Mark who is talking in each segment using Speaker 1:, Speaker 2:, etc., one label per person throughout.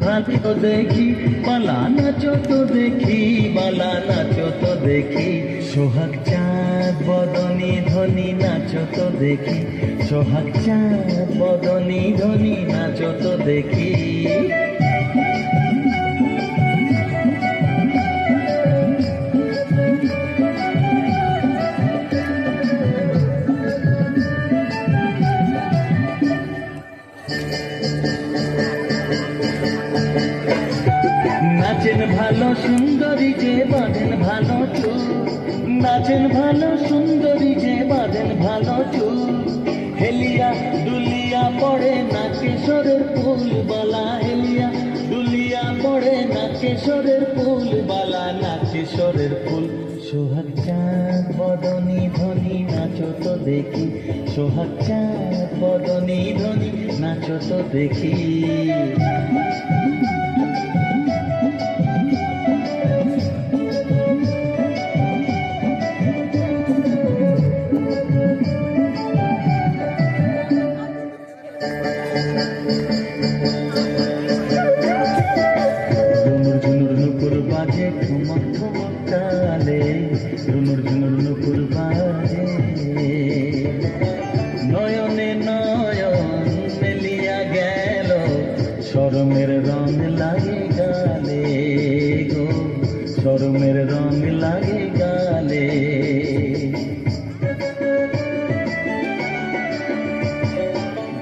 Speaker 1: ভালো দেখি বালা নাচো তো দেখি, বালা নাচো তো দেখি, সোহাগ চাঁদ বদনী ধ্বনি নাচো তো দেখি, সোহাগ চাঁদ বদনী ধ্বনি নাচো তো দেখি। নাচেন ভালো সুন্দরী যে বাঁধেন ভালো চুল, নাচেন ভালো সুন্দরী যে বাঁধেন ভালো চুল, হেলিয়া দুলিয়া পড়ে না কেশরের ফুল বালা, হেলিয়া দুলিয়া পড়ে না কেশরের ফুল বালা, না কেশরের ফুল। সোহাগ চাঁদ বদনী ধ্বনি নাচো তো দেখি, সোহাগ চাঁদ বদনী ধ্বনি নাচো তো দেখি। বাজে ঠুমক ঠুমক তালে, ঝুনুর ঝুনুর নুপুর বাজে, নয়নে নয়ন মেলিয়া গেল, শরমের রং লাগে গালে গো, শরমের রং লাগে গালে।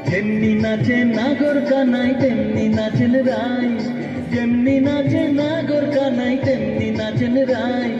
Speaker 1: যেমনি নাচে নাগর কানাই তেমনি নাচেন রায়, যেমনি নাচে নাগর কানাই তেমনি নাচেন রায়,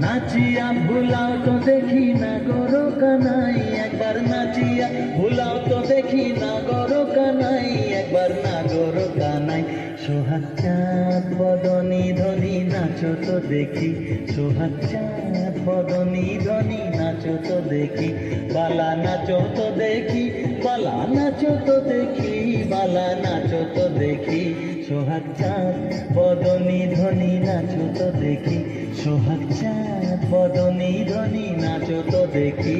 Speaker 1: নাচিয়া ভুলাও তো দেখি নাগর কানাই, একবার নাচিয়া ভুলাও তো দেখি নাগর কানাই, একবার নাগর কানাই। সোহাগ চাঁদ বদনী ধ্বনি নাচো তো দেখি, সোহাগ চাঁদ বদনী ধ্বনি নাচো তো দেখি, বালা নাচো তো দেখি, বালা নাচো তো দেখি, বালা নাচো তো দেখি, সোহাগ চাঁদ বদনী ধ্বনি নাচো তো দেখি, সোহাগ চাঁদ বদনী ধ্বনি নাচো তো দেখি।